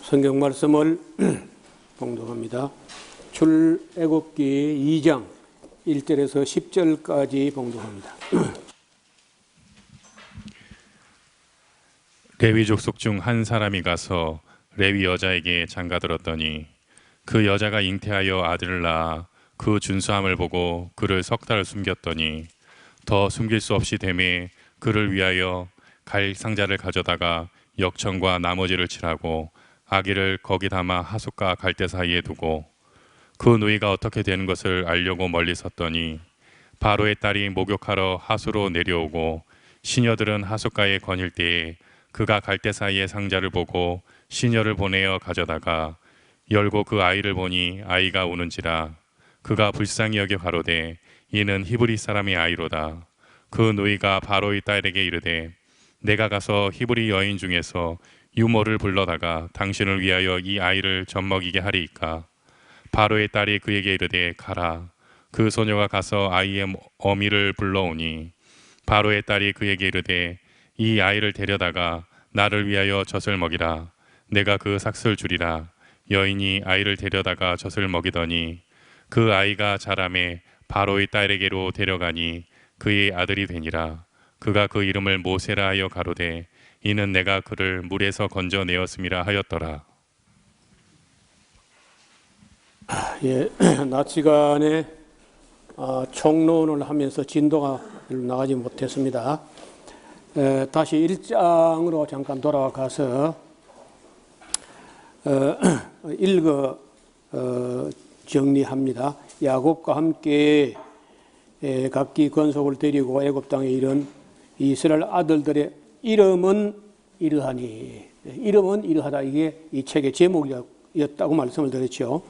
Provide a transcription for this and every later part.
성경 말씀을 봉독합니다. 출애굽기 2장 1절에서 10절까지 봉독합니다. 레위 족속 중 한 사람이 가서 레위 여자에게 장가들었더니 그 여자가 잉태하여 아들을 낳아 그 준수함을 보고 그를 석 달 숨겼더니 더 숨길 수 없이 되매 그를 위하여 갈 상자를 가져다가 역청과 나머지를 칠하고 아기를 거기 담아 하숫과 갈대 사이에 두고 그 누이가 어떻게 되는 것을 알려고 멀리 섰더니 바로의 딸이 목욕하러 하수로 내려오고 시녀들은 하숫가에 거닐 때에 그가 갈대 사이에 상자를 보고 시녀를 보내어 가져다가 열고 그 아이를 보니 아이가 우는지라 그가 불쌍히 여겨 가로되 이는 히브리 사람의 아이로다. 그 누이가 바로의 딸에게 이르되 내가 가서 히브리 여인 중에서 유모를 불러다가 당신을 위하여 이 아이를 젖먹이게 하리이까. 바로의 딸이 그에게 이르되 가라. 그 소녀가 가서 아이의 어미를 불러오니 바로의 딸이 그에게 이르되 이 아이를 데려다가 나를 위하여 젖을 먹이라. 내가 그 삭슬 주리라. 여인이 아이를 데려다가 젖을 먹이더니 그 아이가 자라매 바로의 딸에게로 데려가니 그의 아들이 되니라. 그가 그 이름을 모세라 하여 가로되 이는 내가 그를 물에서 건져내었음이라 하였더라. 낮 시간에 총론을 하면서 진도가 나가지 못했습니다. 다시 1장으로 잠깐 돌아가서 읽어 정리합니다. 야곱과 함께 각기 건속을 데리고 애굽 땅에 이른 이스라엘 아들들의 이름은 이러하니, 이름은 이러하다. 이게 이 책의 제목이었다고 말씀을 드렸죠.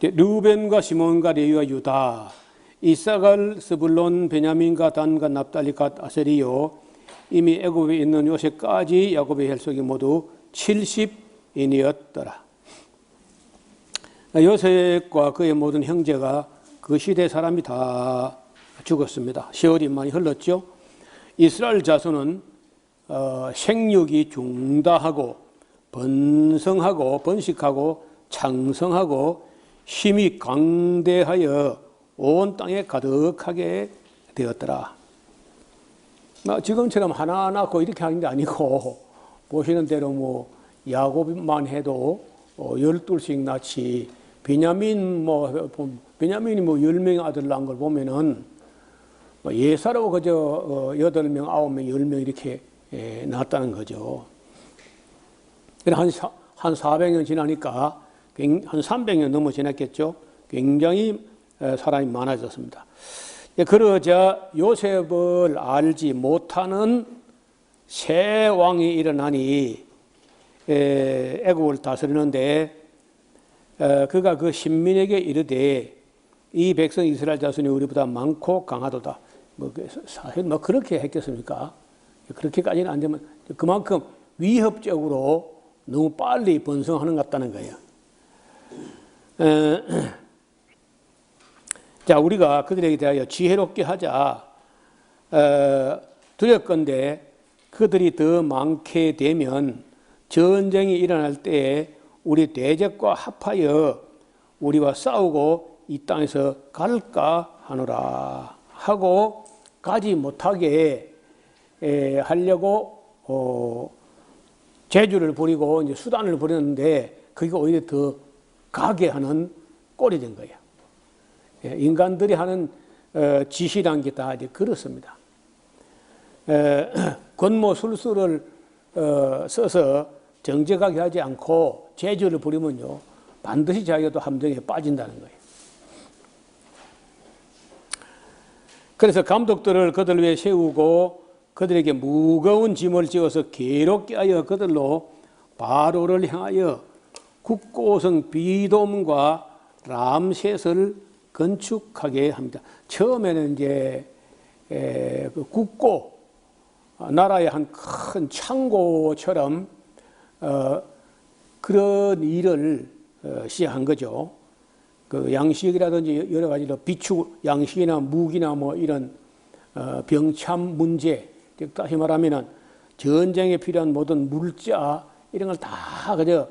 르우벤과 시몬과 레위와 유다, 이사갈, 스불론, 베냐민과 단과 납달리, 갓, 아세리요. 이미 애굽에 있는 요셉까지 야곱의 혈속이 모두 70인이었더라. 요셉과 그의 모든 형제가 그 시대 사람이 다 죽었습니다. 세월이 많이 흘렀죠. 이스라엘 자손은 생육이 중다하고 번성하고 번식하고 창성하고 힘이 강대하여 온 땅에 가득하게 되었더라. 지금처럼 하나 낳고 이렇게 하는 게 아니고 보시는 대로 야곱만 해도 12씩 낳지, 베냐민이 10명의 아들 낳은 걸 보면은 예사로 그저 8명, 9명, 10명 이렇게 낳았다는 거죠. 한 400년 지나니까 한 300년 넘어 지났겠죠. 굉장히 사람이 많아졌습니다. 그러자 요셉을 알지 못하는 새 왕이 일어나니 애국을 다스리는데 그가 그 신민에게 이르되 이 백성 이스라엘 자손이 우리보다 많고 강하도다. 사실 그렇게 했겠습니까? 그렇게까지는 안 되면 그만큼 위협적으로 너무 빨리 번성하는 것 같다는 거예요. 자, 우리가 그들에게 대하여 지혜롭게 하자. 두렵건대 그들이 더 많게 되면 전쟁이 일어날 때에 우리 대적과 합하여 우리와 싸우고 이 땅에서 갈까 하노라 하고 가지 못하게 하려고 재주를 부리고 이제 수단을 부렸는데 그게 오히려 더 가게 하는 꼴이 된 거예요. 인간들이 하는 짓이란 게 다 이제 그렇습니다. 권모술수를 써서 정직하게 하지 않고 재주를 부리면요 반드시 자기가 또 함정에 빠진다는 거예요. 그래서 감독들을 그들 위해 세우고 그들에게 무거운 짐을 지어서 괴롭게 하여 그들로 바로를 향하여 국고성 비돔과 람셋을 건축하게 합니다. 처음에는 이제 그 국고, 나라의 한 큰 창고처럼 그런 일을 시작한 거죠. 그 양식이라든지 여러 가지로 비축, 양식이나 무기나 이런 병참 문제, 다시 말하면은 전쟁에 필요한 모든 물자 이런 걸 다 그저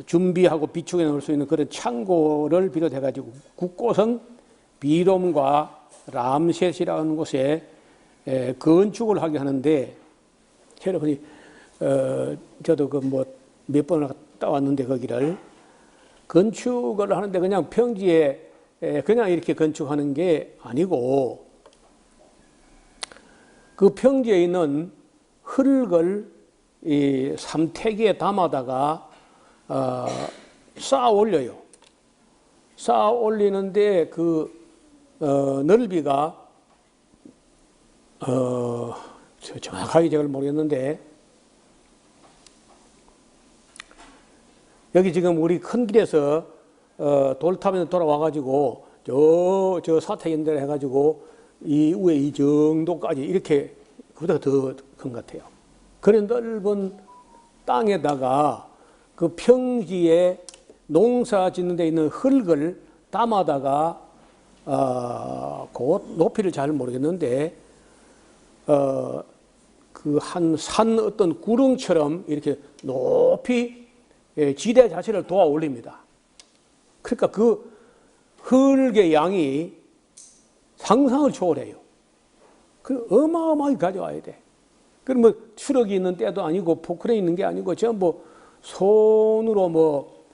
준비하고 비축해 놓을 수 있는 그런 창고를 비롯해 가지고 국고성 비롬과 람셋이라는 곳에 건축을 하게 하는데, 여러분이 저도 그 뭐 몇 번을 갔다 왔는데 거기를 건축을 하는데 그냥 평지에 그냥 이렇게 건축하는 게 아니고 그 평지에 있는 흙을 이 삼태기에 담아다가 쌓아 올려요. 쌓아 올리는데 그 넓이가 정확하게 제가 모르겠는데, 여기 지금 우리 큰 길에서 돌 타면서 돌아와가지고 저 사택인들 해가지고 이 위에 이 정도까지 이렇게 그보다 더 큰 것 같아요. 그런 넓은 땅에다가 그 평지에 농사 짓는 데 있는 흙을 담아다가 그 높이를 잘 모르겠는데 그 한 산 어떤 구릉처럼 이렇게 높이 지대 자체를 도아 올립니다. 그러니까 그 흙의 양이 상상을 초월해요. 그 어마어마하게 가져와야 돼. 그럼 뭐 추럭이 있는 때도 아니고 포크레인 있는 게 아니고 전부 손으로 뭐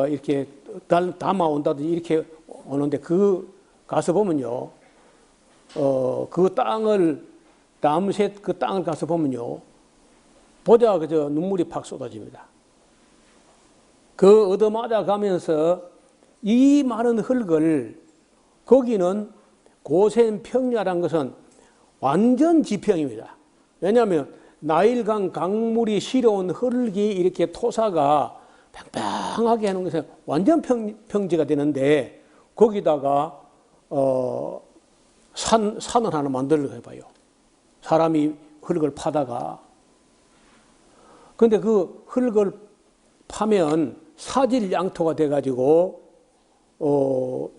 이렇게 담아 온다든지 이렇게 오는데, 그 가서 보면요, 그 땅을 람셋 그 땅을 가서 보면요, 보자 그저 눈물이 팍 쏟아집니다. 그 얻어맞아 가면서 이 많은 흙을, 거기는 고센 평야란 것은 완전 지평입니다. 왜냐하면 나일강 강물이 실어온 흙이 이렇게 토사가 팽팽하게 하는 것은 완전 평지가 되는데, 거기다가 산을 하나 만들려고 해봐요. 사람이 흙을 파다가. 그런데 그 흙을 파면 사질양토가 돼가지고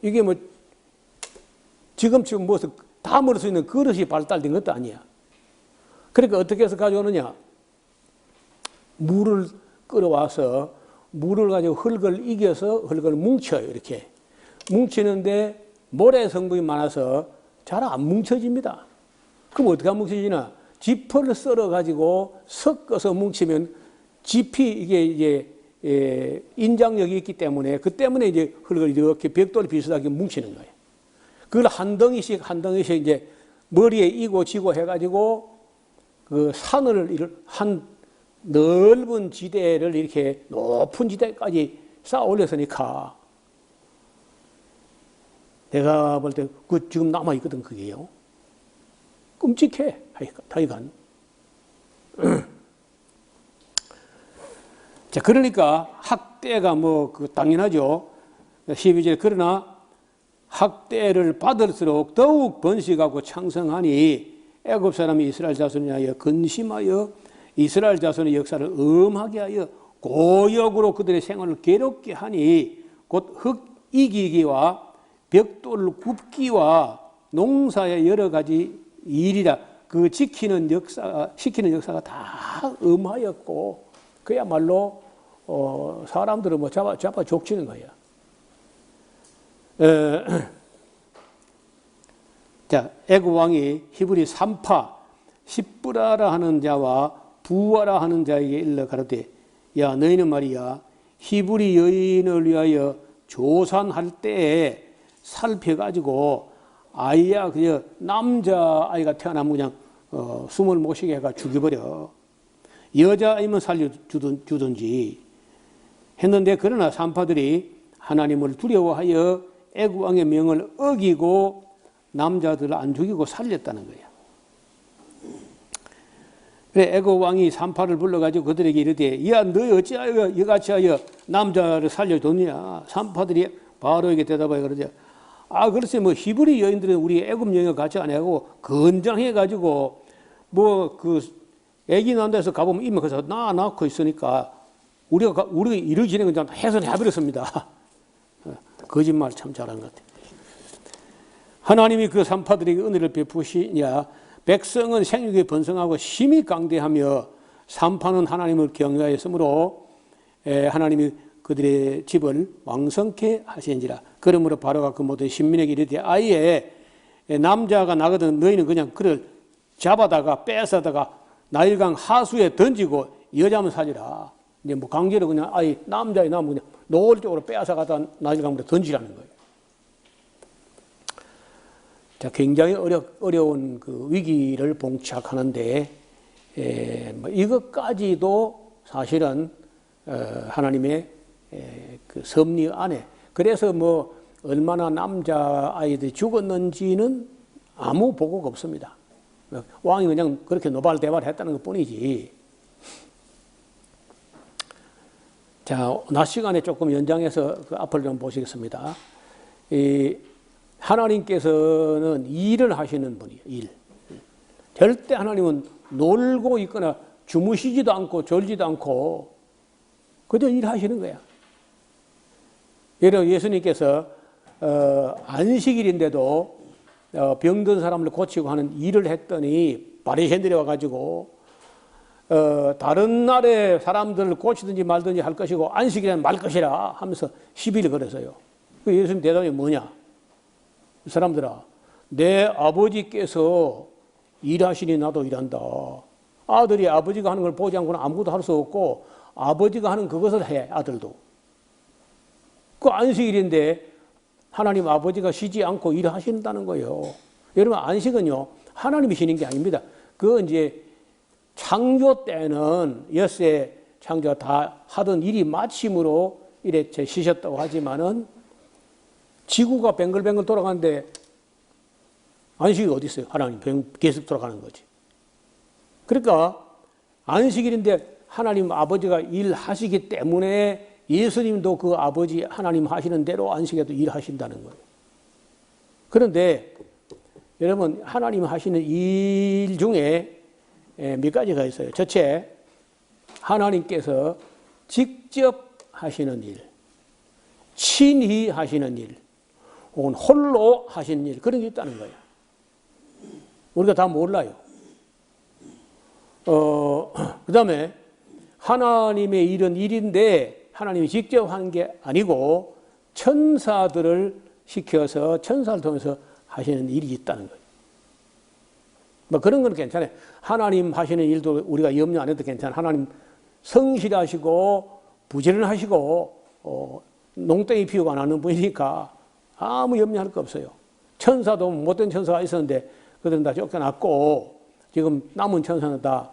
이게 뭐 지금처럼 무엇을 담을 수 있는 그릇이 발달된 것도 아니야. 그러니까 어떻게 해서 가져오느냐? 물을 끌어와서 물을 가지고 흙을 이겨서 흙을 뭉쳐요. 이렇게 뭉치는데 모래 성분이 많아서 잘 안 뭉쳐집니다. 그럼 어떻게 안 뭉쳐지나? 지퍼를 썰어 가지고 섞어서 뭉치면 지피 이게 인장력이 있기 때문에, 그 때문에 이제 흙을 이렇게 벽돌 비슷하게 뭉치는 거예요. 그걸 한 덩이씩 이제 머리에 이고 지고 해가지고 그 산을 한 넓은 지대를 이렇게 높은 지대까지 쌓아 올렸으니까, 내가 볼 때 그 지금 남아 있거든 그게요. 끔찍해 하여간. 자, 그러니까 학대가 뭐 그 당연하죠. 12절 그러나 학대를 받을수록 더욱 번식하고 창성하니 애굽 사람이 이스라엘 자손을 위하여 근심하여 이스라엘 자손의 역사를 엄하게 하여 고역으로 그들의 생활을 괴롭게 하니 곧 흙 이기기와 벽돌 굽기와 농사의 여러 가지 일이라. 그 시키는 역사가 다 엄하였고 그야말로 사람들을 뭐 잡아 족치는 거야. 자, 애굽 왕이 히브리 산파 십브라라 하는 자와 부와라 하는 자에게 일러 가로되, 야 너희는 말이야 히브리 여인을 위하여 조산할 때에 살펴가지고 아이야 그저 남자 아이가 태어나면 그냥 숨을 못 쉬게 해가 죽여버려. 여자아이면 살려주든지 했는데, 그러나 산파들이 하나님을 두려워하여 애굽 왕의 명을 어기고 남자들을 안 죽이고 살렸다는 거야. 그래 애굽 왕이 산파를 불러가지고 그들에게 이르되, 야 너희 어찌하여 이같이 하여 남자를 살려줬느냐? 산파들이 바로에게 대답하여 그러죠. 그렇지 뭐 히브리 여인들은 우리 애굽 여인과 같이 안 하고 건장해가지고 뭐 그 애기 낳는 데서 가보면 이미 거기서 낳고 있으니까 우리가 일을 진행은 좀 해서해버렸습니다. 거짓말 참 잘한 것 같아요. 하나님이 그 산파들에게 은혜를 베푸시냐? 백성은 생육에 번성하고 심히 강대하며 산파는 하나님을 경외하였으므로 하나님이 그들의 집을 왕성케 하시는지라. 그러므로 바로가 그 모든 신민에게 이르되 아예 남자가 나거든 너희는 그냥 그를 잡아다가 뺏어다가 나일강 하수에 던지고 여자만 살리라. 이제 뭐 강제로 그냥 아예 남자의 남 그냥 노골적으로 빼앗아 갖다 나일강으로 던지라는 거예요. 자, 굉장히 어려운 그 위기를 봉착하는데 뭐 이것까지도 사실은 하나님의 그 섭리 안에, 그래서 뭐 얼마나 남자 아이들이 죽었는지는 아무 보고가 없습니다. 왕이 그냥 그렇게 노발대발했다는 것 뿐이지. 자, 낮 시간에 조금 연장해서 그 앞을 좀 보시겠습니다. 하나님께서는 일을 하시는 분이에요. 일. 절대 하나님은 놀고 있거나 주무시지도 않고 졸지도 않고 그저 일하시는 거야. 예를 들어 예수님께서 안식일인데도 병든 사람을 고치고 하는 일을 했더니 바리새인들이 와가지고 다른 날에 사람들을 고치든지 말든지 할 것이고 안식일에는 말 것이라 하면서 시비를 걸었어요. 그 예수님 대답이 뭐냐? 이 사람들아, 내 아버지께서 일하시니 나도 일한다. 아들이 아버지가 하는 걸 보지 않고는 아무것도 할 수 없고 아버지가 하는 그것을 해, 아들도. 그 안식일인데 하나님 아버지가 쉬지 않고 일하신다는 거예요. 여러분, 안식은요, 하나님이 쉬는 게 아닙니다. 그 이제 창조 때는 엿새 창조가 다 하던 일이 마침으로 이렇게 쉬셨다고 하지만은 지구가 뱅글뱅글 돌아가는데 안식이 어디 있어요? 하나님 계속 돌아가는 거지. 그러니까 안식일인데 하나님 아버지가 일하시기 때문에 예수님도 그 아버지 하나님 하시는 대로 안식에도 일하신다는 거예요. 그런데 여러분, 하나님 하시는 일 중에 몇 가지가 있어요. 첫째, 하나님께서 직접 하시는 일, 친히 하시는 일, 혹은 홀로 하시는 일, 그런 게 있다는 거예요. 우리가 다 몰라요. 그 다음에 하나님의 일은 일인데 하나님이 직접 하는 게 아니고 천사들을 시켜서 천사를 통해서 하시는 일이 있다는 거예요. 뭐 그런 건 괜찮아요. 하나님 하시는 일도 우리가 염려 안 해도 괜찮아요. 하나님 성실하시고 부지런하시고 농땡이 피우고 안 하는 분이니까 아무 염려할 거 없어요. 천사도 못된 천사가 있었는데 그들은 다 쫓겨났고 지금 남은 천사는 다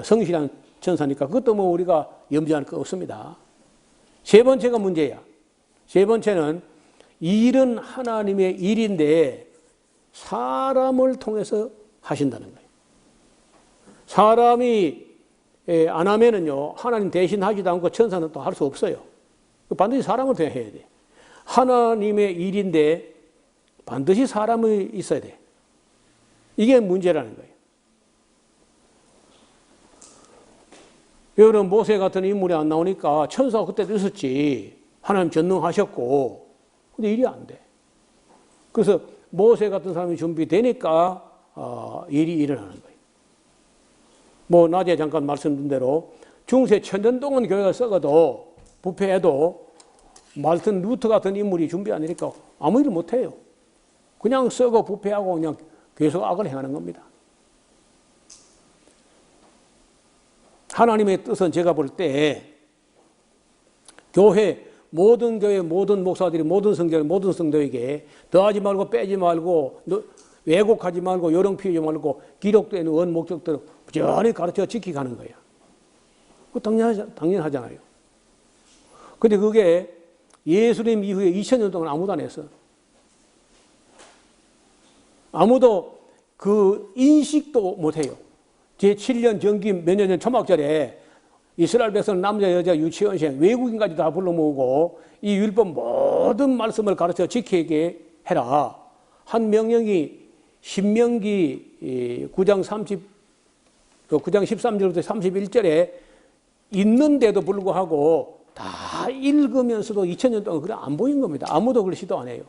성실한 천사니까 그것도 뭐 우리가 염려할 거 없습니다. 세 번째가 문제야. 세 번째는 일은 하나님의 일인데 사람을 통해서 하신다는 거예요. 사람이 안 하면은요, 하나님 대신 하지도 않고 천사는 또 할 수 없어요. 반드시 사람을 통해 해야 돼. 하나님의 일인데 반드시 사람이 있어야 돼. 이게 문제라는 거예요. 여러분, 모세 같은 인물이 안 나오니까 천사가 그때도 있었지. 하나님 전능하셨고, 근데 일이 안 돼. 그래서 모세 같은 사람이 준비되니까 일이 일어나는 거예요. 뭐 낮에 잠깐 말씀드린 대로 중세 천년 동안 교회가 썩어도 부패해도 말튼 루터 같은 인물이 준비 안 되니까 아무 일을 못 해요. 그냥 썩어 부패하고 그냥 계속 악을 행하는 겁니다. 하나님의 뜻은 제가 볼 때 교회, 모든 교회, 모든 목사들이, 모든 성도들, 모든 성도에게 더하지 말고 빼지 말고 왜곡하지 말고 요령 피우지 말고 기록된 원 목적대로 부지런히 가르쳐 지키가는 거예요. 그거 당연하잖아요. 근데 그게 예수님 이후에 2000년 동안 아무도 안 했어. 아무도 그 인식도 못 해요. 제7년 정기 몇 년 전 초막절에 이스라엘 백성 남자 여자 유치원생 외국인까지 다 불러 모으고 이 율법 모든 말씀을 가르쳐 지키게 해라. 한 명령이 신명기 9장 13절부터 31절에 있는데도 불구하고 다 읽으면서도 2000년 동안 그래 안 보인 겁니다. 아무도 그걸 시도 안 해요.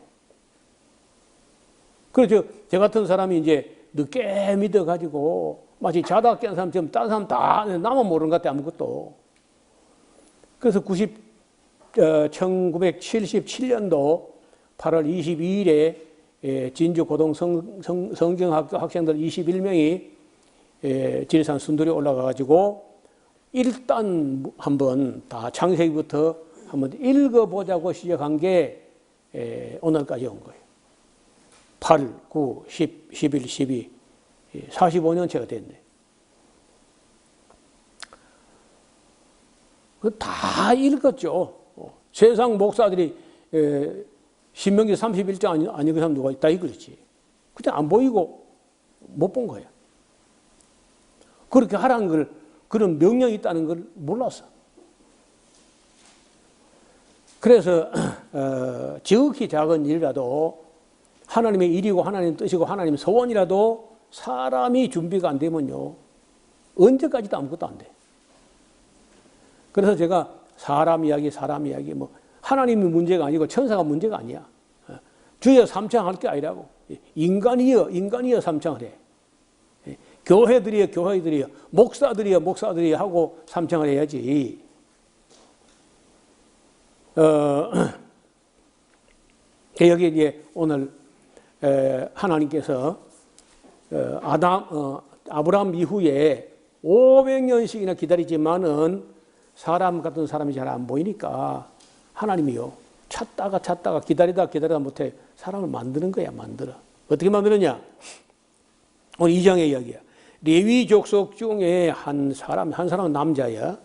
그래서 저 같은 사람이 이제 늦게 믿어가지고 마치 자다 깬 사람처럼 다른 사람 다 나만 모르는 것 같아 아무것도. 그래서 1977년도 8월 22일에 진주 고등 성경학교 학생들 21명이 지리산 순돌이 올라가가지고 일단 한번 다 창세기부터 한번 읽어보자고 시작한 게 오늘까지 온 거예요. 8, 9, 10, 11, 12, 45년째가 됐네. 다 읽었죠. 세상 목사들이 신명기 31장 아니 그 사람 누가 있다 이거지. 그냥 안 보이고 못 본 거야. 그렇게 하라는 걸, 그런 명령이 있다는 걸 몰랐어. 그래서 지극히 작은 일이라도 하나님의 일이고 하나님 뜻이고 하나님 소원이라도 사람이 준비가 안 되면요 언제까지도 아무것도 안 돼. 그래서 제가 사람 이야기 뭐 하나님이 문제가 아니고 천사가 문제가 아니야. 주여 삼창할 게 아니라고. 인간이여 삼창을 해. 교회들이여 목사들이여 하고 삼창을 해야지. 여기 이제 오늘 하나님께서 아브라함 이후에 500년씩이나 기다리지만은 사람 같은 사람이 잘 안 보이니까 하나님이요 찾다가 기다리다 못해 사람을 만드는 거야. 만들어. 어떻게 만드느냐? 오늘 2장의 이야기야. 레위 족속 중에 한 사람은 남자야.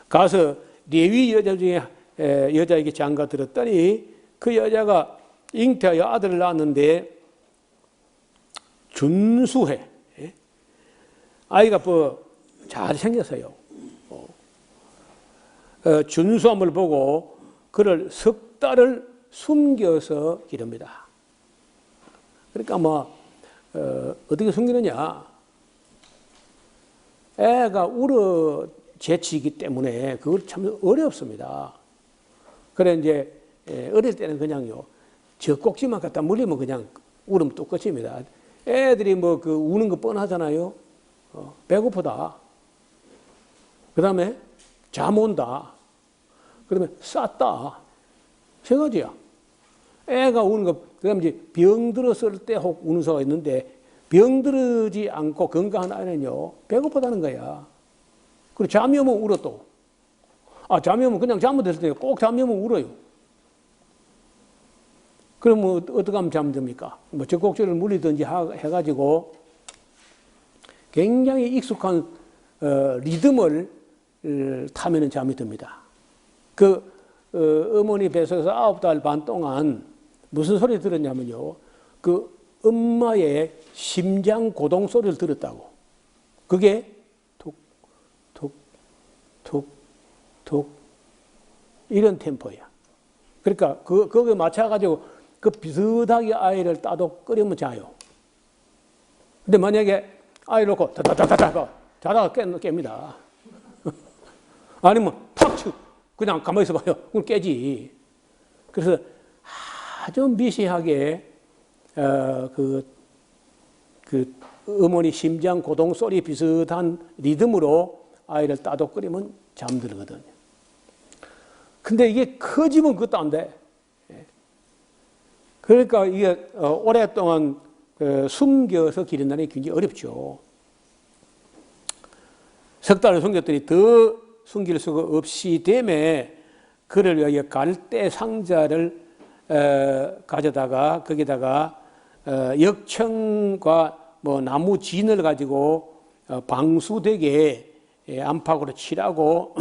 가서 레위 여자 중에 여자에게 장가 들었더니 그 여자가 잉태하여 아들을 낳았는데 준수해. 아이가 잘생겼어요. 준수함을 보고 그를 석 달을 숨겨서 기릅니다. 그러니까 어떻게 숨기느냐? 애가 울어 제치기 때문에 그걸 참 어렵습니다. 그래 이제 어릴 때는 그냥요 젖꼭지만 갖다 물리면 그냥 울으면 또 끝입니다. 애들이 우는 거 뻔하잖아요. 배고프다. 그 다음에 잠 온다. 그러면 쌌다. 세 가지야. 애가 우는 거, 그 다음에 이제 병들었을 때 혹 우는 수가 있는데 병들지 않고 건강한 아이는요 배고프다는 거야. 그리고 잠이 오면 울어 또. 잠이 오면 그냥 잠못했을 때 꼭 잠이 오면 울어요. 그러면 어떻게 하면 잠듭니까? 젖꼭지를 물리든지 해가지고 굉장히 익숙한 리듬을 타면은 잠이 듭니다. 어머니 뱃속에서 9달 반 동안 무슨 소리 들었냐면요. 그 엄마의 심장 고동 소리를 들었다고. 그게 툭 이런 템포야. 그러니까 거기에 맞춰가지고 비슷하게 아이를 따독거리면 자요. 근데 만약에 아이를 놓고 다다다다다 자다가 깹니다. 아니면 탁 치고 그냥 가만히 있어봐요. 그럼 깨지. 그래서 아주 미시하게 어머니 심장 고동 소리 비슷한 리듬으로 아이를 따독거리면 잠들거든요. 근데 이게 커지면 그것도 안 돼. 그러니까 이게 오랫동안 숨겨서 기른다는 게 굉장히 어렵죠. 석 달을 숨겼더니 더 숨길 수가 없이 되매 그를 위하여 갈대 상자를 가져다가 거기다가 역청과 나무 진을 가지고 방수되게 안팎으로 칠하고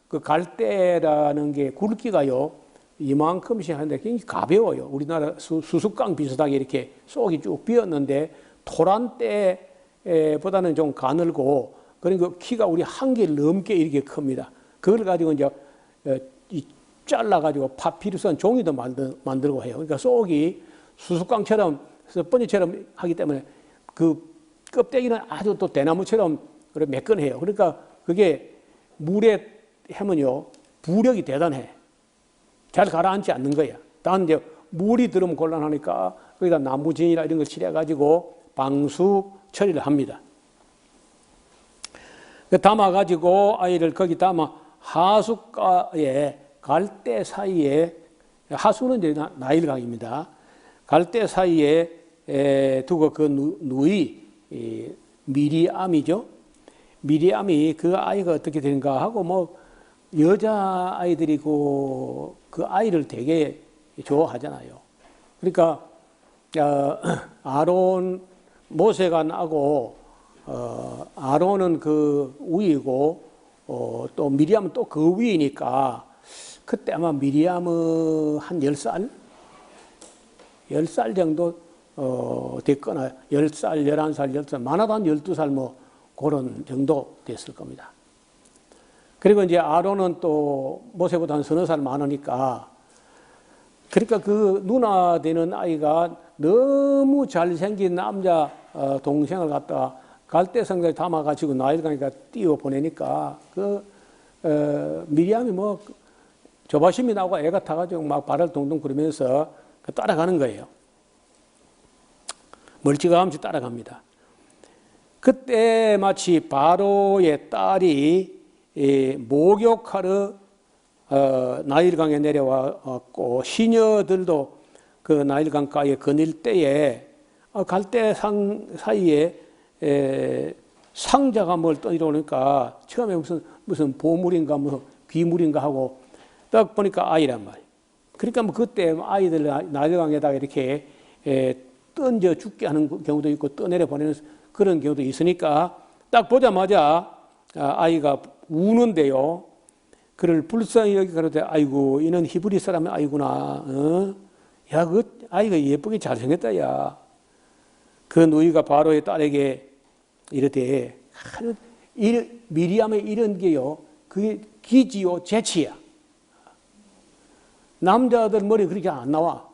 그 갈대라는 게 굵기가요 이만큼씩 하는데 굉장히 가벼워요. 우리나라 수수깡 비슷하게 이렇게 속이 쭉 비었는데 토란대보다는 좀 가늘고 그러니까 키가 우리 한 개 넘게 이렇게 큽니다. 그걸 가지고 이제 잘라가지고 파피루스한 종이도 만들고 해요. 그러니까 속이 수수깡처럼 스펀지처럼 하기 때문에 그 껍데기는 아주 또 대나무처럼 매끈해요. 그러니까 그게 물에 하면요 부력이 대단해. 잘 가라앉지 않는 거야. 단 이제 물이 들으면 곤란하니까 거기다 나무진이나 이런 걸 칠해가지고 방수 처리를 합니다. 담아가지고 아이를 거기 담아 하숫가에 갈대 사이에, 하수는 이제 나일강입니다. 갈대 사이에 두고 그 누이 미리암이죠. 미리암이 그 아이가 어떻게 되는가 하고 뭐 여자 아이들이고 그 아이를 되게 좋아하잖아요. 그러니까 아론 모세가 나고 아론은 그 위이고 또 미리암은 또 그 위이니까 그때 아마 미리암은 한 10살? 10살 정도 됐거나 10살, 11살, 12살, 많아도 한 12살 뭐 그런 정도 됐을 겁니다. 그리고 이제 아론은 또 모세보다 한 서너 살 많으니까 그러니까 그 누나 되는 아이가 너무 잘생긴 남자 동생을 갖다가 갈대성에 담아가지고 나일강에다 띄워 보내니까 그 미리암이 뭐 조바심이 나고 애가 타가지고 막 발을 동동 구르면서 따라가는 거예요. 멀찌감치 따라갑니다. 그때 마치 바로의 딸이 목욕하러 나일강에 내려왔고 시녀들도 그 나일강가에 거닐 때에 갈대상 사이에 상자가 뭘 떠내려오니까 처음에 무슨 보물인가 무슨 귀물인가 하고 딱 보니까 아이란 말이에요. 그러니까 뭐 그때 아이들 나일강에다가 이렇게 던져 죽게 하는 경우도 있고 떠내려 보내는 그런 경우도 있으니까 딱 보자마자 아이가 우는데요. 그를 불쌍히 여기 가로되 아이고 이는 히브리 사람의 아이구나. 야, 그 아이가 예쁘게 잘생겼다 야. 그 누이가 바로의 딸에게 이르되 미리암의 이런 게요. 그게 기지요 재치야. 남자들 머리 그렇게 안 나와.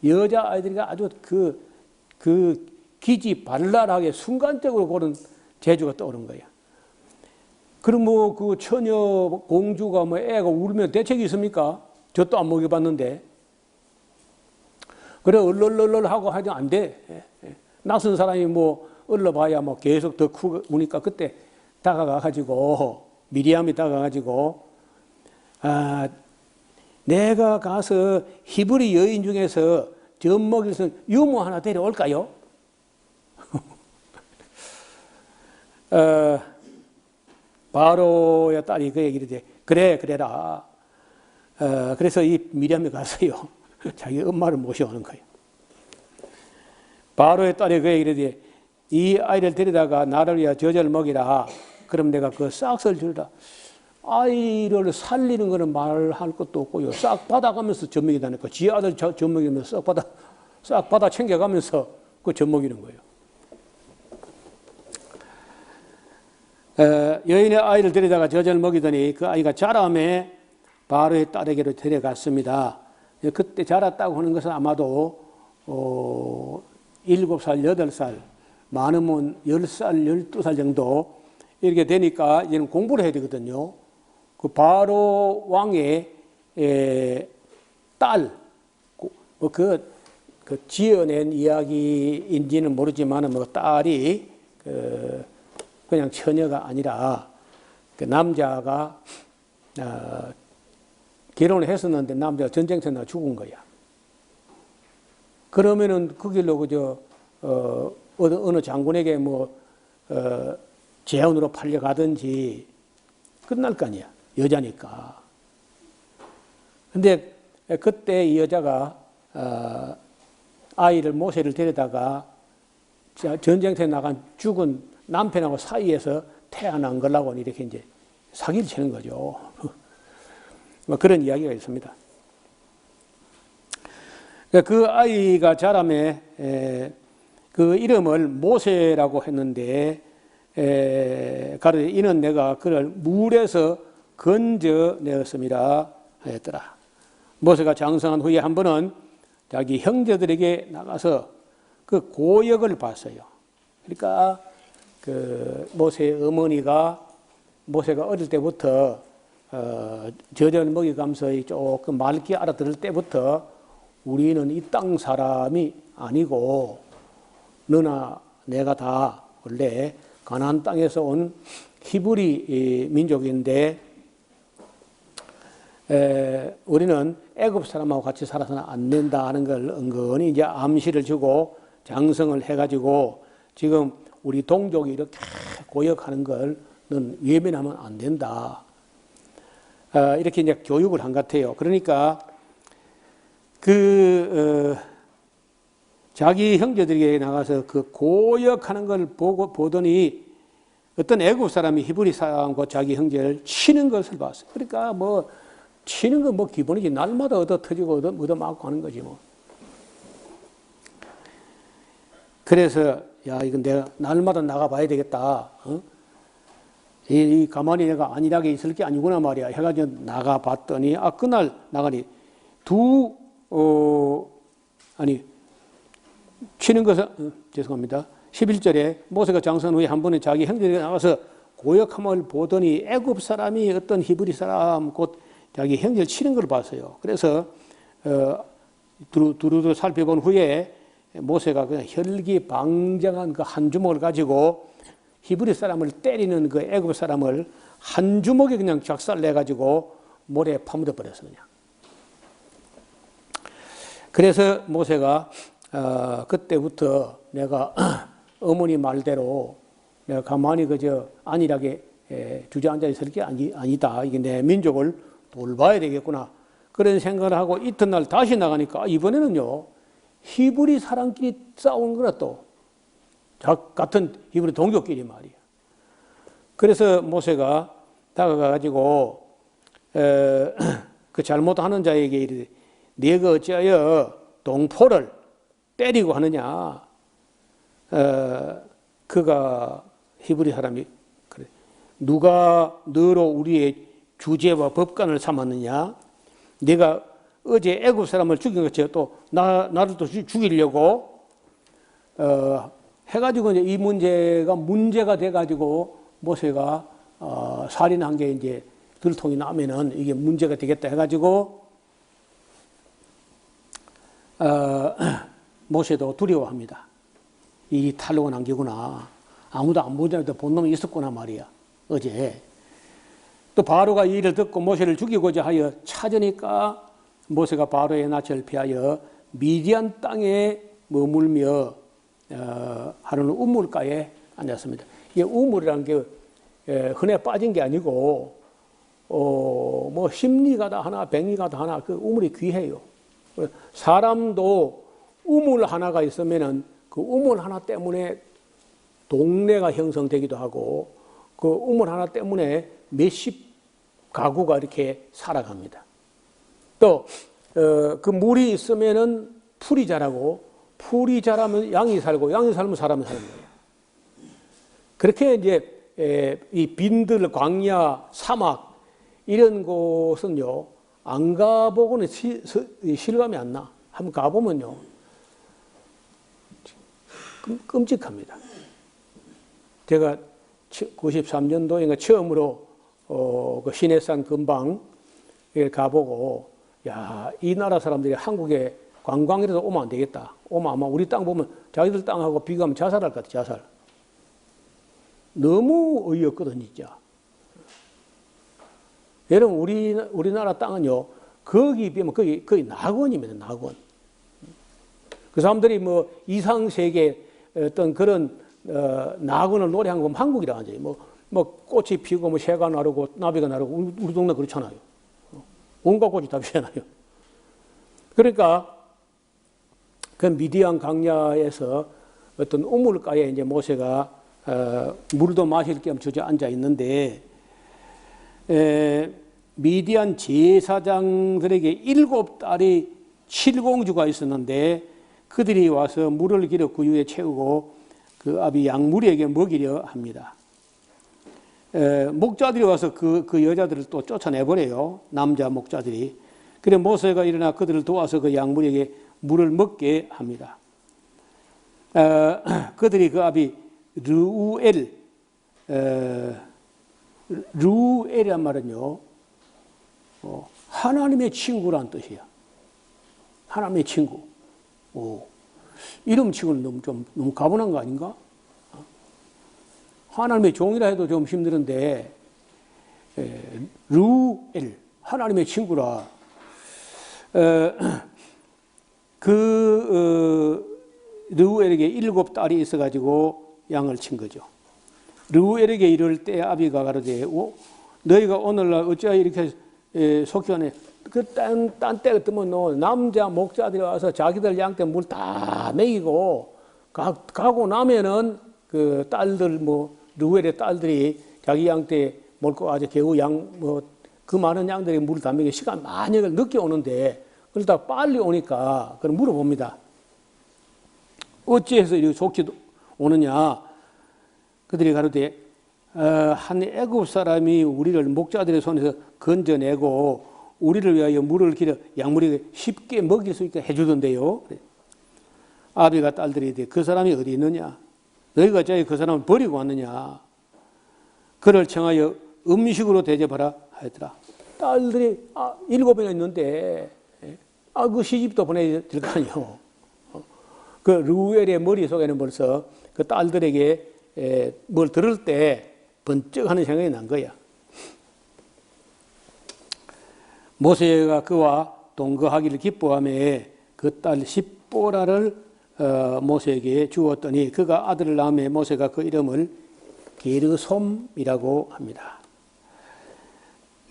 여자 아이들이 아주 그 기지 발랄하게 순간적으로 그런 재주가 떠오른 거야. 그럼 뭐 그 처녀 공주가 뭐 애가 울면 대책이 있습니까? 젖도 안 먹여봤는데. 그래 얼얼얼얼 하고 하지 안 돼. 낯선 사람이 뭐 얼러봐야 뭐 계속 더 크고 우니까 그때 다가가가지고 미리암이 다가가가지고 내가 가서 히브리 여인 중에서 젖 먹일 수 있는 유모 하나 데려올까요? 바로의 딸이 그 얘기를 해. 그래라. 그래서 이 미리암이 가서요. 자기 엄마를 모셔오는 거예요. 바로의 딸이 그 얘기를 해. 이 아이를 데려다가 나를 위해 젖을 먹이라. 그럼 내가 그 싹을 주리라. 아이를 살리는 거는 말할 것도 없고요. 싹 받아가면서 젖 먹이다니까. 지 아들 젖 먹이면서 싹 받아 챙겨가면서 그 젖 먹이는 거예요. 여인의 아이를 데려다가 젖을 먹이더니 그 아이가 자라매 바로의 딸에게로 데려갔습니다. 그때 자랐다고 하는 것은 아마도 7살, 8살, 많으면 10살, 12살 정도 이렇게 되니까 이제는 공부를 해야 되거든요. 그 바로 왕의 딸, 그 지어낸 이야기인지는 모르지만 뭐 딸이 그냥 처녀가 아니라 그 남자가 결혼을 했었는데 남자가 전쟁터에 나 죽은 거야. 그러면은 그 길로 그저 어느 장군에게 뭐 재혼으로 팔려가든지 끝날 거 아니야. 여자니까. 근데 그때 이 여자가 아이를 모세를 데려다가 전쟁터에 나간 죽은 남편하고 사이에서 태어난 걸라고 이렇게 이제 사기를 치는 거죠. 뭐 그런 이야기가 있습니다. 그 아이가 자라매 그 이름을 모세라고 했는데 가로되 이는 내가 그를 물에서 건져내었습니다 하였더라. 모세가 장성한 후에 한 번은 자기 형제들에게 나가서 그 고역을 봤어요. 그러니까 그 모세의 어머니가 모세가 어릴 때부터 젖을 먹이가면서 조금 맑게 알아들을 때부터 우리는 이 땅 사람이 아니고 너나 내가 다 원래 가나안 땅에서 온 히브리 민족인데 우리는 애굽 사람하고 같이 살아서는 안 된다 하는 걸 은근히 이제 암시를 주고 장성을 해가지고 지금 우리 동족이 이렇게 고역하는 걸는 외면하면 안 된다. 이렇게 이제 교육을 한 것 같아요. 그러니까 자기 형제들에게 나가서 그 고역하는 걸 보더니 어떤 애굽 사람이 히브리 사람과 자기 형제를 치는 것을 봤어요. 그러니까 뭐 치는 건 뭐 기본이지. 날마다 얻어 터지고 얻어 맞고 하는 거지 뭐. 그래서 야 이건 내가 날마다 나가봐야 되겠다. 가만히 내가 안일하게 있을 게 아니구나 말이야. 해가지고 나가봤더니 그날 나가니 치는 것은 죄송합니다. 11절에 모세가 장선 후에 한 번에 자기 형제에게 나가서 고역함을 보더니 애굽 사람이 어떤 히브리 사람 곧 자기 형제를 치는 걸 봤어요. 그래서 두루두루 살펴본 후에 모세가 그냥 혈기방장한 그 한 주먹을 가지고 히브리 사람을 때리는 그 애굽 사람을 한 주먹에 그냥 작살내 가지고 모래에 파묻어 버렸어 그냥. 그래서 모세가 그때부터 내가 어머니 말대로 내가 가만히 그저 안일하게 주저앉아 있을 게 아니다. 이게 내 민족을 돌봐야 되겠구나. 그런 생각을 하고 이튿날 다시 나가니까 이번에는요 히브리 사람끼리 싸우는 거라 또 같은 히브리 동족끼리 말이야. 그래서 모세가 다가가가지고 그 잘못하는 자에게 이르되 네가 어찌하여 동포를 때리고 하느냐. 그가 히브리 사람이 그래. 누가 너로 우리의 주제와 법관을 삼았느냐. 네가 어제 애굽 사람을 죽인 것처럼 또 나를 또 죽이려고 해가지고 이제 이 문제가 돼가지고 모세가 살인한 게 이제 들통이 나면은 이게 문제가 되겠다 해가지고 모세도 두려워합니다. 이 탈로가 남기구나. 아무도 안 보더라도 본 놈이 있었구나 말이야. 어제. 또 바로가 이 일을 듣고 모세를 죽이고자 하여 찾으니까 모세가 바로의 낯을 피하여 미디안 땅에 머물며 하루는 우물가에 앉았습니다. 이 우물이라는 게 흔해 빠진 게 아니고 뭐 십리가다 하나 백리가다 하나 그 우물이 귀해요. 사람도 우물 하나가 있으면은 그 우물 하나 때문에 동네가 형성되기도 하고 그 우물 하나 때문에 몇십 가구가 이렇게 살아갑니다. 또 그 물이 있으면은 풀이 자라고 풀이 자라면 양이 살고 양이 살면 사람이 사는 거예요. 그렇게 이제 이 빈들 광야 사막 이런 곳은요 안 가보고는 실감이 안 나. 한번 가보면요 끔찍합니다. 제가 93년도에 처음으로 그 시내산 근방에 가보고 야, 이 나라 사람들이 한국에 관광이라도 오면 안 되겠다. 오면 아마 우리 땅 보면 자기들 땅하고 비교하면 자살할 것 같아. 자살. 너무 어이없거든 진짜. 여러분 우리나라 땅은요 거기 비하면 거의 낙원입니다. 낙원. 그 사람들이 뭐 이상세계 어떤 그런 낙원을 노래한 거 보면 한국이라 하지. 뭐 꽃이 피고 뭐 새가 나르고 나비가 나르고 우리 동네 그렇잖아요. 온갖 꽃이 다 피잖아요. 그러니까 그 미디안 강야에서 어떤 우물가에 이제 모세가 물도 마실 겸 주저앉아 있는데 미디안 제사장들에게 7딸이 7공주가 있었는데 그들이 와서 물을 길어 구유에 채우고 그 아비 양무리에게 먹이려 합니다. 목자들이 와서 그 여자들을 또 쫓아내버려요. 남자 목자들이. 그래 모세가 일어나 그들을 도와서 그 양무리에게 물을 먹게 합니다. 그들이 그 아비 르우엘이란 말은요 하나님의 친구란 뜻이야. 하나님의 친구. 이름 치고는 너무 가분한 거 아닌가? 하나님의 종이라 해도 좀 힘드는데 르우엘 하나님의 친구라. 르우엘에게 7 딸이 있어가지고 양을 친 거죠. 르우엘에게 이를 때 아비가 가로되 너희가 오늘날 어찌하여 이렇게 속견해. 그 딴 때가 뜨면 남자 목자들이 와서 자기들 양 때 물 다 먹이고 가고 나면은 그 딸들 르우엘의 딸들이 자기 양 때 몰고 아주 겨우 그 많은 양들이 물을 다 먹이고 시간 많이 늦게 오는데 그러다 빨리 오니까 그럼 물어봅니다. 어찌해서 이렇게 속히 오느냐? 그들이 가로되 한 애굽 사람이 우리를 목자들의 손에서 건져내고 우리를 위하여 물을 길어 양물이 쉽게 먹일 수 있게 해주던데요. 아비가 딸들이 이르되 그 사람이 어디 있느냐? 너희가 어찌하여 그 사람을 버리고 왔느냐? 그를 청하여 음식으로 대접하라 하였더라. 딸들이 7이나 있는데 그 시집도 보내야 될 거 아니에요. 그 르우엘의 머릿속에는 벌써 그 딸들에게 뭘 들을 때 번쩍 하는 생각이 난 거야. 모세가 그와 동거하기를 기뻐하며 그 딸 십보라를 모세에게 주었더니 그가 아들을 낳으며 모세가 그 이름을 게르솜이라고 합니다.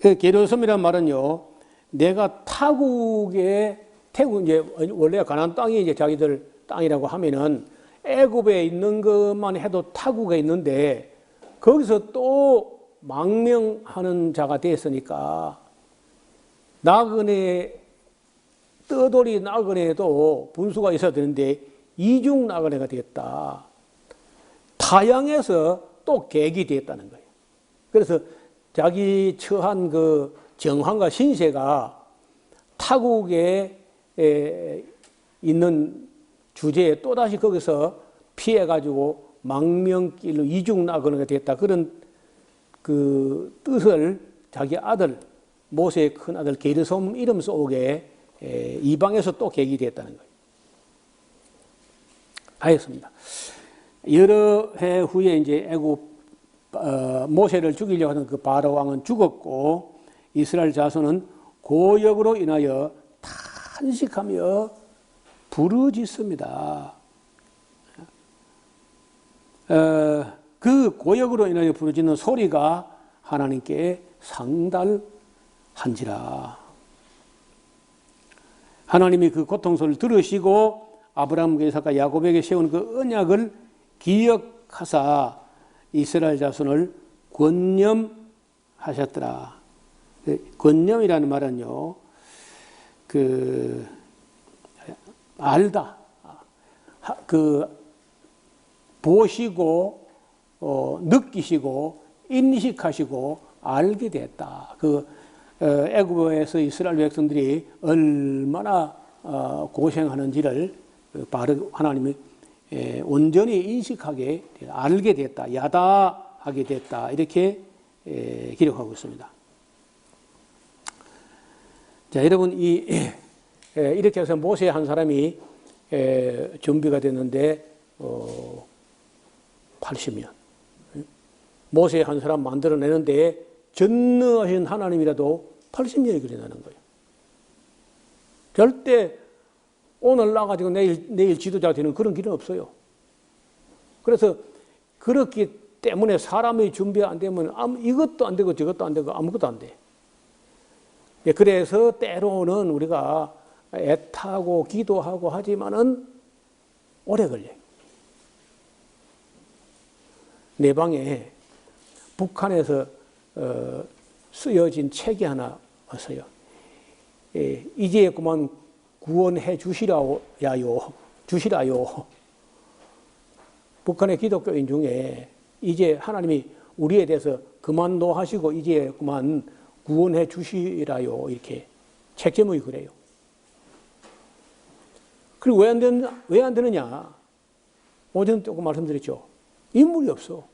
그 게르솜이란 말은요, 내가 태국 이제 원래 가나안 땅이 이제 자기들 땅이라고 하면은 애굽에 있는 것만 해도 타국에 있는데 거기서 또 망명하는 자가 됐으니까 나그네 떠돌이 나그네도 분수가 있어야 되는데 이중 나그네가 되었다. 타양에서 또 객이 되었다는 거예요. 그래서 자기 처한 그 정황과 신세가 타국에 있는 주제에 또다시 거기서 피해가지고 망명길로 이중 나그네가 됐다. 그런 그 뜻을 자기 아들, 모세의 큰 아들 게르솜 이름 속에 이방에서 또 객이 됐다는 거예요. 알겠습니다. 여러 해 후에 이제 애굽 모세를 죽이려고 하던 그 바로 왕은 죽었고 이스라엘 자손은 고역으로 인하여 탄식하며 부르짖습니다. 그 고역으로 인하여 부르짖는 소리가 하나님께 상달한지라. 하나님이 그 고통소리를 들으시고 아브라함과 이삭과 야곱에게 세운 그 언약을 기억하사 이스라엘 자손을 권념하셨더라. 권념이라는 말은요, 알다. 보시고, 느끼시고, 인식하시고, 알게 됐다. 애굽에서 이스라엘 백성들이 얼마나 고생하는지를 바로 하나님이 온전히 인식하게, 알게 됐다. 야다하게 됐다. 이렇게 기록하고 있습니다. 자, 여러분, 이렇게 해서 모세 한 사람이 준비가 됐는데, 80년. 모세 한 사람 만들어내는데 전능하신 하나님이라도 80년이 걸린다는 거예요. 절대 오늘 나가지고 내일 지도자가 되는 그런 길은 없어요. 그래서 그렇기 때문에 사람의 준비 안 되면 이것도 안 되고 저것도 안 되고 아무것도 안 돼. 그래서 때로는 우리가 애타고 기도하고 하지만은 오래 걸려요. 내 방에 북한에서 쓰여진 책이 하나 왔어요. 이제 그만 구원해 주시라요. 북한의 기독교인 중에 이제 하나님이 우리에 대해서 그만 노하시고 이제 그만 구원해 주시라요. 이렇게 책 제목이 그래요. 그리고 왜 안 되느냐? 어제는 조금 말씀드렸죠. 인물이 없어.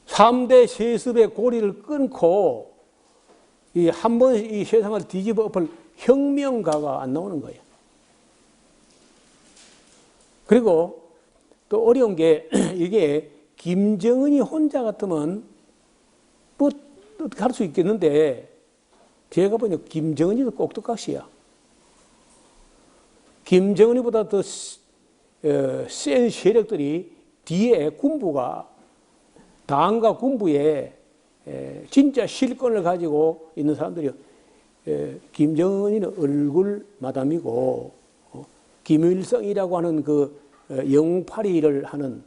3대 세습의 고리를 끊고 한 번 이 세상을 뒤집어 엎을 혁명가가 안 나오는 거예요. 그리고 또 어려운 게 이게 김정은이 혼자 같으면 뭐 어떻게 할 수 있겠는데 제가 보니 김정은이도 꼭두각시야. 김정은이보다 더 센 세력들이 뒤에 군부가 당과 군부에 진짜 실권을 가지고 있는 사람들이 김정은이는 얼굴 마담이고 김일성이라고 하는 그 영웅팔이를 하는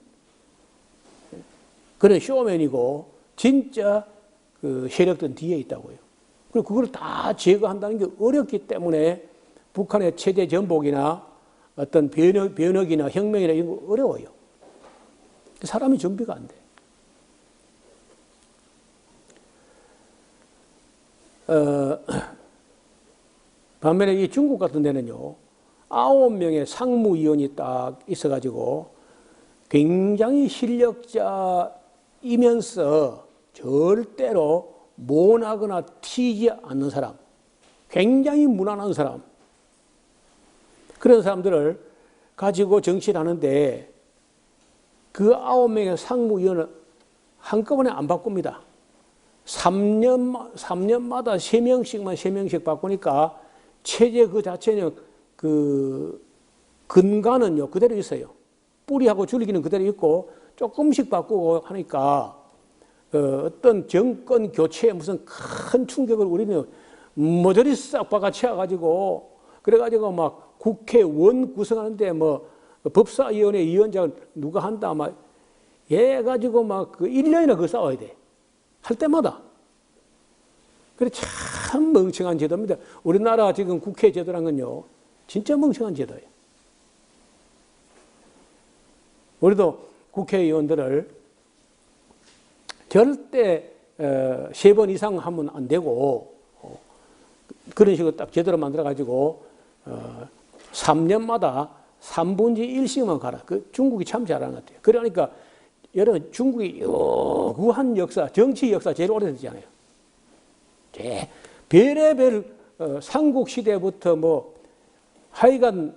그런 쇼맨이고 진짜 그 세력들은 뒤에 있다고요. 그리고 그걸 다 제거한다는 게 어렵기 때문에 북한의 체제 전복이나 어떤 변혁이나 혁명이나 이런 거 어려워요. 사람이 준비가 안 돼. 반면에 이 중국 같은 데는요, 9명의 상무위원이 딱 있어가지고 굉장히 실력자이면서 절대로 모나거나 튀지 않는 사람, 굉장히 무난한 사람, 그런 사람들을 가지고 정치를 하는데 그 9명의 상무위원을 한꺼번에 안 바꿉니다. 3년마다 3명씩 바꾸니까 체제 그 자체는 그 근간은요 그대로 있어요. 뿌리하고 줄기는 그대로 있고 조금씩 바꾸고 하니까 어떤 정권 교체에 무슨 큰 충격을 우리는 모조리 싹 박아채워가지고 그래가지고 막 국회의원 구성하는데 뭐 법사위원회 위원장을 누가 한다 막 해가지고 막 그 1년이나 그거 싸워야 돼. 할 때마다. 그래 참 멍청한 제도입니다. 우리나라 지금 국회 제도란 건요 진짜 멍청한 제도예요. 우리도 국회의원들을 절대 3번 이상 하면 안 되고 그런 식으로 딱 제대로 만들어가지고 3년마다 3분의 1씩만 가라. 그 중국이 참 잘하는 것 같아요. 그러니까 여러분 중국이 요구한 역사, 정치 역사 제일 오래됐잖아요. 별의별 삼국 시대부터 뭐 하여간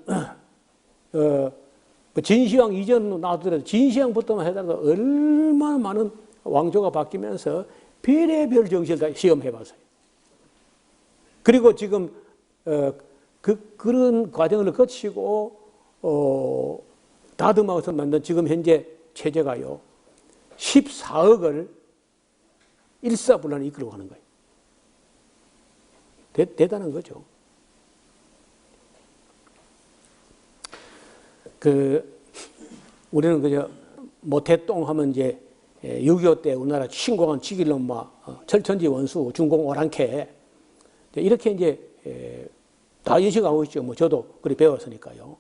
진시황 이전으로 나오더라도 진시황부터만 해도 얼마나 많은 왕조가 바뀌면서 별의별 정치를 다 시험해봤어요. 그리고 지금 그런 과정을 거치고 다듬어서 만든 지금 현재 체제가요 14억을 일사불란을 이끌고 가는 거예요. 대단한 거죠. 우리는 그저 모태똥 하면 이제 6.25 때 우리나라 신공한 지길놈 막 철천지 원수 중공 오랑캐 이렇게 이제 다 인식하고 있죠. 뭐 저도 그렇게 배웠으니까요.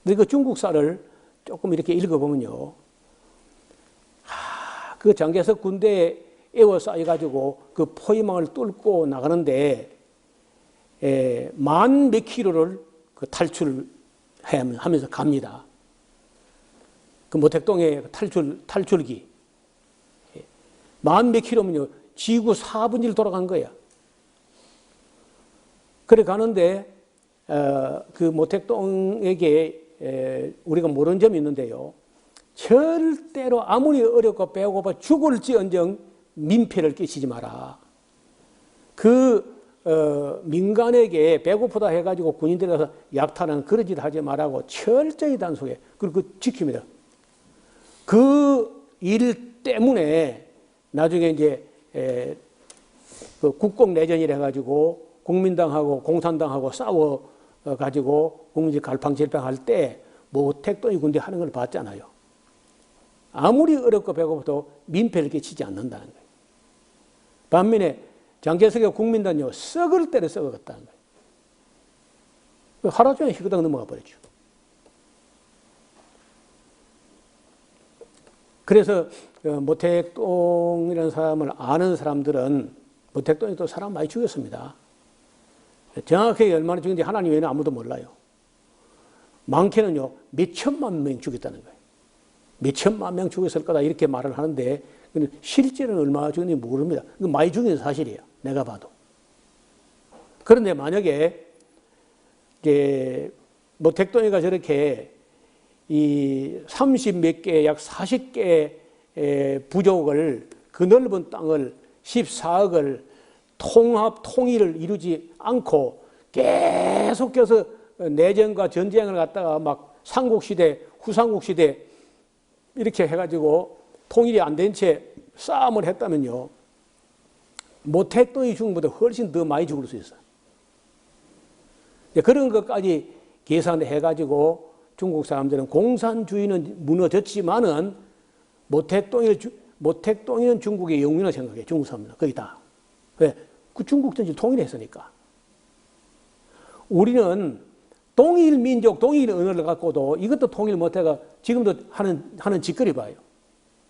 근데 그 중국사를 조금 이렇게 읽어보면요. 그 장개석 군대에 에워싸여가지고 그 포위망을 뚫고 나가는데 만 몇 킬로를 그 탈출하면서 갑니다. 그 모택동의 탈출기. 만 몇 킬로면요. 지구 4분의 1 돌아간 거야. 그래 가는데 그 모택동에게 우리가 모르는 점이 있는데요. 절대로 아무리 어렵고 배고파 죽을지언정 민폐를 끼치지 마라. 민간에게 배고프다 해가지고 군인들이 가서 약탈하는 그런 짓 하지 말라고 철저히 단속해. 그리고 지킵니다. 그 일 때문에 나중에 이제 그 국공내전이라 해가지고 국민당하고 공산당하고 싸워가지고 국민들이 갈팡질팡할 때 모택동이 군대 하는 걸 봤잖아요. 아무리 어렵고 배고파도 민폐를 끼치지 않는다는 거예요. 반면에 장개석의 국민단요 썩을 때를 썩어갔다는 거예요. 하루 종일 희그덕 넘어가 버렸죠. 그래서 모택동이라는 사람을 아는 사람들은 모택동이 또 사람 많이 죽였습니다. 정확하게 얼마나 죽였는지 하나님 외에는 아무도 몰라요. 많게는요 몇천만 명 죽였다는 거예요. 몇천만 명 죽였을 거다 이렇게 말을 하는데 실제로는 얼마나 죽였는지 모릅니다. 많이 죽인 사실이에요. 내가 봐도. 그런데 만약에 모택동이가 저렇게 이 30몇 개, 약 40개 부족을 그 넓은 땅을 14억을 통일을 이루지 않고 계속해서 내전과 전쟁을 갖다가 막 삼국시대, 후삼국시대 이렇게 해가지고 통일이 안 된 채 싸움을 했다면요. 모택동이 죽은 것보다 훨씬 더 많이 죽을 수 있어요. 그런 것까지 계산을 해가지고 중국 사람들은 공산주의는 무너졌지만은 모택동이는 중국의 영웅이라고 생각해요. 중국 사람들은 거의 다. 왜? 그 중국 전쟁 통일했으니까. 우리는 동일 민족, 동일 언어를 갖고도 이것도 통일 못해가 지금도 하는 짓거리 봐요.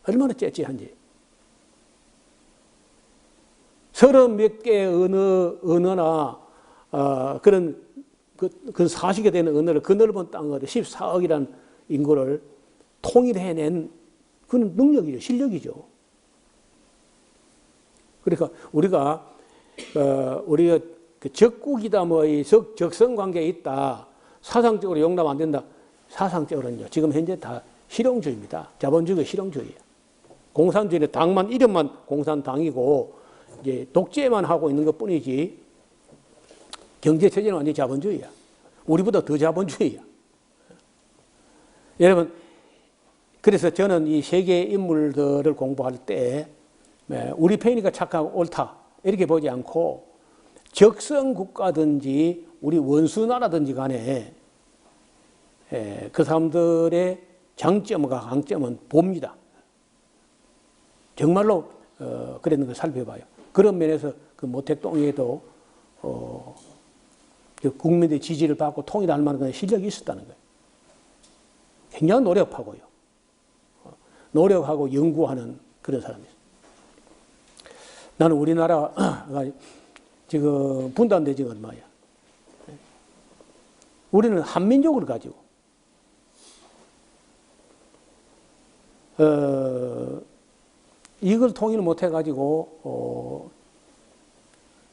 얼마나 째째한지. 30몇 개의 언어나 그런 그 사식에 되는 언어를 그 넓은 땅을 14억이라는 인구를 통일해낸 그런 능력이죠. 실력이죠. 그러니까 우리가 그 적국이다 뭐 이 적성관계에 있다. 사상적으로 용납 안 된다. 사상적으로는요. 지금 현재 다 실용주의입니다. 자본주의가 실용주의예요. 공산주의는 당만 이름만 공산당이고 이제 독재만 하고 있는 것뿐이지 경제 체제는 완전히 자본주의야. 우리보다 더 자본주의야. 여러분, 그래서 저는 이 세계 인물들을 공부할 때 우리 편이니까 착하고 옳다 이렇게 보지 않고 적성 국가든지 우리 원수 나라든지 간에 그 사람들의 장점과 강점은 봅니다. 정말로 그랬는 걸 살펴봐요. 그런 면에서 그 모택동에도 국민들의 지지를 받고 통일할 만한 실력이 있었다는 거예요. 굉장히 노력하고요. 노력하고 연구하는 그런 사람이에요. 나는 우리나라가 지금 분단된 지가 얼마야. 우리는 한민족을 가지고 이걸 통일을 못 해가지고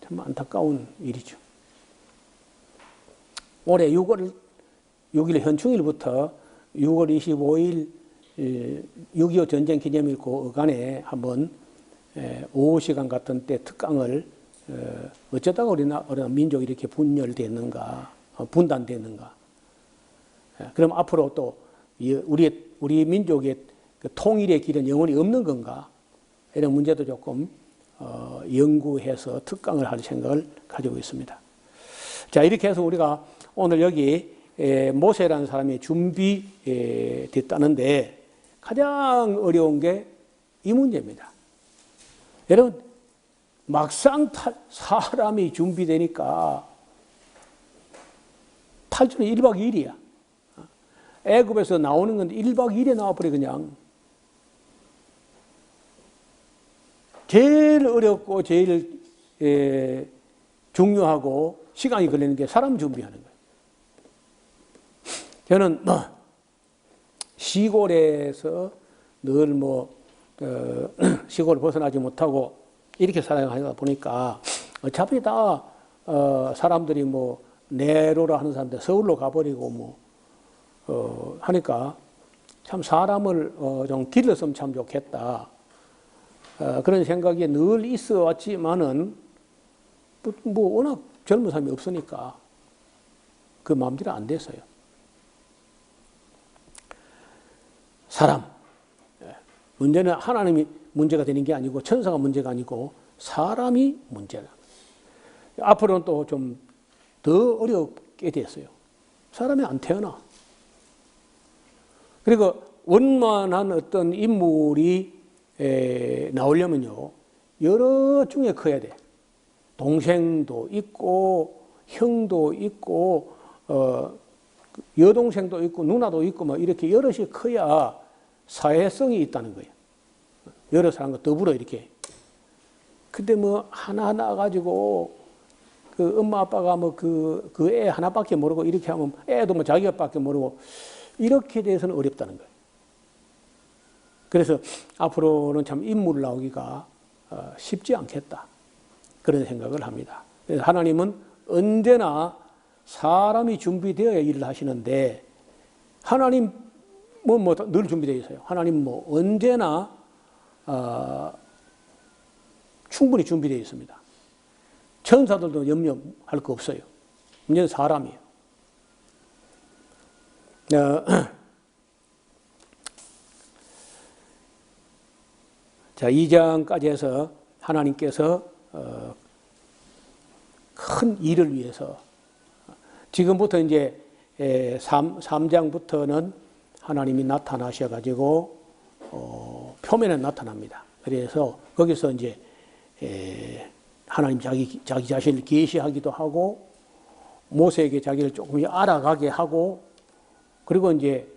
참 안타까운 일이죠. 올해 6월 6일 현충일부터 6월 25일 6.25 전쟁 기념일 그 어간에 한번 오후 시간 같은 때 특강을 어쩌다가 우리나라 민족이 이렇게 분열됐는가, 분단됐는가. 그럼 앞으로 또 우리 민족의 그 통일의 길은 영원히 없는 건가? 이런 문제도 조금 연구해서 특강을 할 생각을 가지고 있습니다. 자, 이렇게 해서 우리가 오늘 여기 모세라는 사람이 준비됐다는데 가장 어려운 게 이 문제입니다. 여러분, 막상 사람이 준비되니까 탈출은 1박 2일이야. 애굽에서 나오는 건 1박 2일에 나와버려 그냥. 제일 어렵고 제일 중요하고 시간이 걸리는 게 사람 준비하는 거예요. 저는 시골에서 늘 시골을 벗어나지 못하고 이렇게 살아가다 보니까 어차피 다 사람들이 내로라 하는 사람들 서울로 가버리고 하니까 참 사람을 좀 길렀으면 참 좋겠다. 그런 생각이 늘 있어 왔지만은 워낙 젊은 사람이 없으니까 그 마음대로 안 됐어요. 사람. 문제는 하나님이 문제가 되는 게 아니고 천사가 문제가 아니고 사람이 문제다. 앞으로는 또 좀 더 어렵게 됐어요. 사람이 안 태어나. 그리고 원만한 어떤 인물이 나오려면요, 여러 중에 커야 돼. 동생도 있고, 형도 있고, 여동생도 있고, 누나도 있고, 이렇게 여럿이 커야 사회성이 있다는 거예요. 여러 사람과 더불어 이렇게. 근데 하나하나 가지고, 그 엄마 아빠가 그 애 하나밖에 모르고 이렇게 하면 애도 자기밖에 모르고 이렇게 돼서는 어렵다는 거예요. 그래서 앞으로는 참 인물 나오기가 쉽지 않겠다. 그런 생각을 합니다. 그래서 하나님은 언제나 사람이 준비되어야 일을 하시는데 하나님 늘 준비되어 있어요. 하나님 언제나 충분히 준비되어 있습니다. 천사들도 염려할 거 없어요. 문제는 사람이에요. 자, 2장까지 해서 하나님께서 큰 일을 위해서 지금부터 이제 3장부터는 하나님이 나타나셔가지고 표면에 나타납니다. 그래서 거기서 이제 하나님 자기 자신을 계시하기도 하고 모세에게 자기를 조금 알아가게 하고 그리고 이제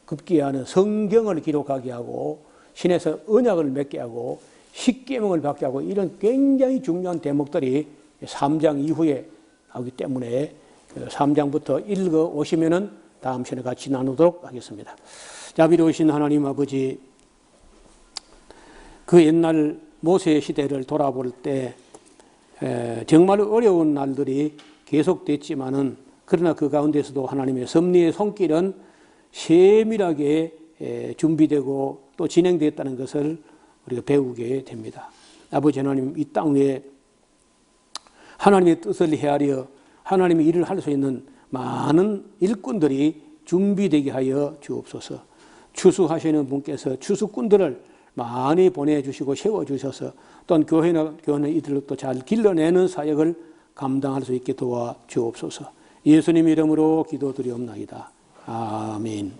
급기야는 성경을 기록하게 하고 신에서 언약을 맺게 하고 십계명을 받게 하고 이런 굉장히 중요한 대목들이 3장 이후에 하기 때문에 3장부터 읽어 오시면은 다음 시간에 같이 나누도록 하겠습니다. 자비로우신 하나님 아버지, 그 옛날 모세의 시대를 돌아볼 때 정말 어려운 날들이 계속됐지만은 그러나 그 가운데서도 하나님의 섭리의 손길은 세밀하게 준비되고 또 진행되었다는 것을 우리가 배우게 됩니다. 아버지 하나님, 이 땅 위에 하나님의 뜻을 헤아려 하나님의 일을 할 수 있는 많은 일꾼들이 준비되게 하여 주옵소서. 추수하시는 분께서 추수꾼들을 많이 보내주시고 세워주셔서 또한 교회는 이들을 또 잘 길러내는 사역을 감당할 수 있게 도와 주옵소서. 예수님 이름으로 기도드리옵나이다. 아멘.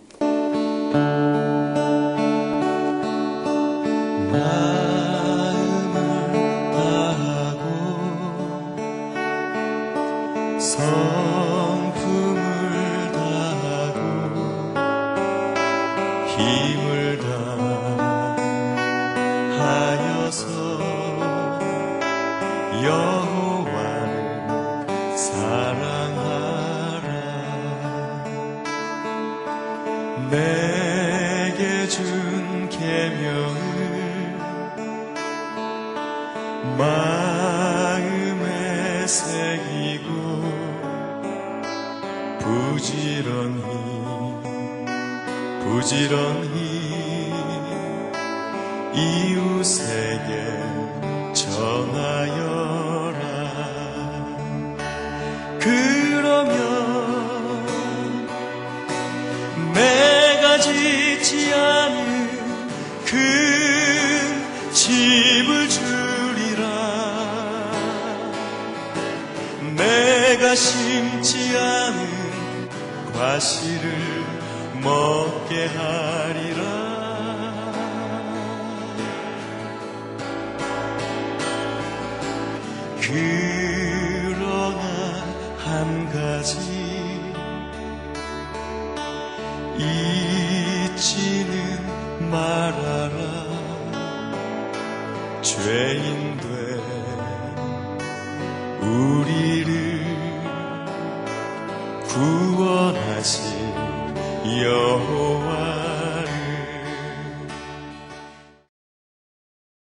성품을 다하고 힘을 다하여서 여호와를 사랑하라. 내게 준 계명을 마음에 새기고 부지런히 이웃에게 전하여라. 그러면 내가 짓지 않은 큰 집을 주리라. 내가 심지 않은 과실을 먹게 하리라. 그러나 한 가지 잊지는 말아라. 죄인 된 우리를 구원하신 여호와